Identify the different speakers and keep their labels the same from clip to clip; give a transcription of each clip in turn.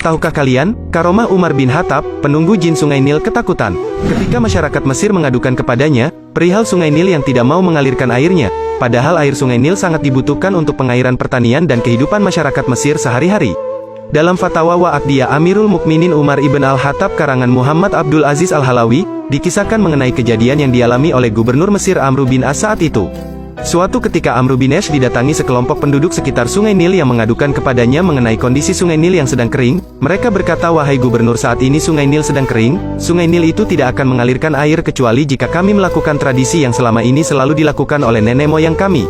Speaker 1: Tahukah kalian, karomah Umar bin Khattab, penunggu jin Sungai Nil ketakutan. Ketika masyarakat Mesir mengadukan kepadanya, perihal Sungai Nil yang tidak mau mengalirkan airnya, padahal air Sungai Nil sangat dibutuhkan untuk pengairan pertanian dan kehidupan masyarakat Mesir sehari-hari. Dalam fatwa Wa'aqdiyah Amirul Mukminin Umar ibn al-Khattab karangan Muhammad Abdul Aziz al-Halawi, dikisahkan mengenai kejadian yang dialami oleh Gubernur Mesir Amr bin As saat itu. Suatu ketika Amr bin As didatangi sekelompok penduduk sekitar Sungai Nil yang mengadukan kepadanya mengenai kondisi Sungai Nil yang sedang kering. Mereka berkata, "Wahai Gubernur, saat ini Sungai Nil sedang kering. Sungai Nil itu tidak akan mengalirkan air kecuali jika kami melakukan tradisi yang selama ini selalu dilakukan oleh nenek moyang kami."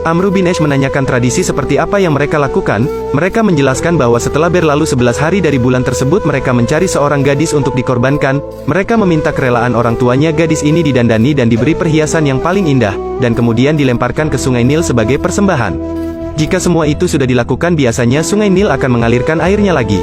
Speaker 1: Amr bin As menanyakan tradisi seperti apa yang mereka lakukan. Mereka menjelaskan bahwa setelah berlalu 11 hari dari bulan tersebut mereka mencari seorang gadis untuk dikorbankan. Mereka meminta kerelaan orang tuanya gadis ini didandani dan diberi perhiasan yang paling indah, dan kemudian dilemparkan ke Sungai Nil sebagai persembahan. Jika semua itu sudah dilakukan, biasanya Sungai Nil akan mengalirkan airnya lagi.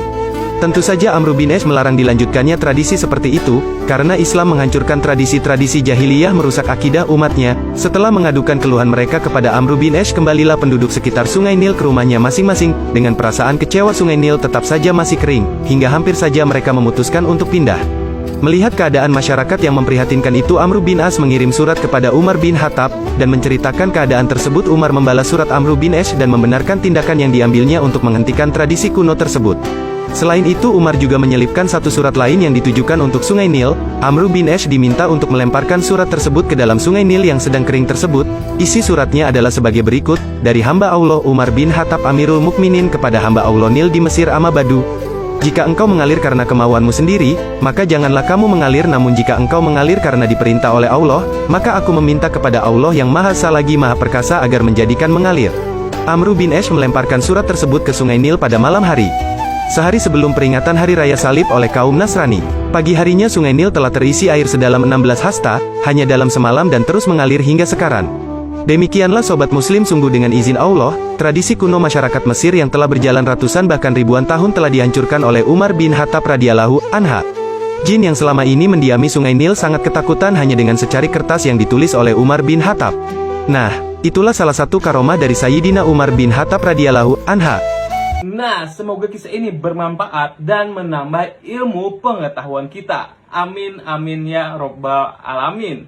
Speaker 1: Tentu saja Amr bin As melarang dilanjutkannya tradisi seperti itu, karena Islam menghancurkan tradisi-tradisi jahiliyah merusak akidah umatnya. Setelah mengadukan keluhan mereka kepada Amr bin As, kembalilah penduduk sekitar Sungai Nil ke rumahnya masing-masing. Dengan perasaan kecewa, Sungai Nil tetap saja masih kering, hingga hampir saja mereka memutuskan untuk pindah. Melihat keadaan masyarakat yang memprihatinkan itu, Amr bin As mengirim surat kepada Umar bin Khattab, dan menceritakan keadaan tersebut. Umar membalas surat Amr bin As dan membenarkan tindakan yang diambilnya untuk menghentikan tradisi kuno tersebut. Selain itu, Umar juga menyelipkan satu surat lain yang ditujukan untuk Sungai Nil. Amr bin As diminta untuk melemparkan surat tersebut ke dalam Sungai Nil yang sedang kering tersebut. Isi suratnya adalah sebagai berikut, dari hamba Allah Umar bin Khattab Amirul Mukminin kepada hamba Allah Nil di Mesir Amabadu. Jika engkau mengalir karena kemauanmu sendiri, maka janganlah kamu mengalir, namun jika engkau mengalir karena diperintah oleh Allah, maka aku meminta kepada Allah yang Maha Esa lagi Maha Perkasa agar menjadikan mengalir. Amr bin As melemparkan surat tersebut ke Sungai Nil pada malam hari. Sehari sebelum peringatan Hari Raya Salib oleh kaum Nasrani. Pagi harinya Sungai Nil telah terisi air sedalam 16 hasta, hanya dalam semalam, dan terus mengalir hingga sekarang. Demikianlah Sobat Muslim, sungguh dengan izin Allah, tradisi kuno masyarakat Mesir yang telah berjalan ratusan bahkan ribuan tahun telah dihancurkan oleh Umar bin Khattab radhiyallahu anha. Jin yang selama ini mendiami Sungai Nil sangat ketakutan hanya dengan secari kertas yang ditulis oleh Umar bin Khattab. Nah, itulah salah satu karomah dari Sayyidina Umar bin Khattab radhiyallahu anha.
Speaker 2: Nah, semoga kisah ini bermanfaat dan menambah ilmu pengetahuan kita. Amin, amin ya robbal alamin.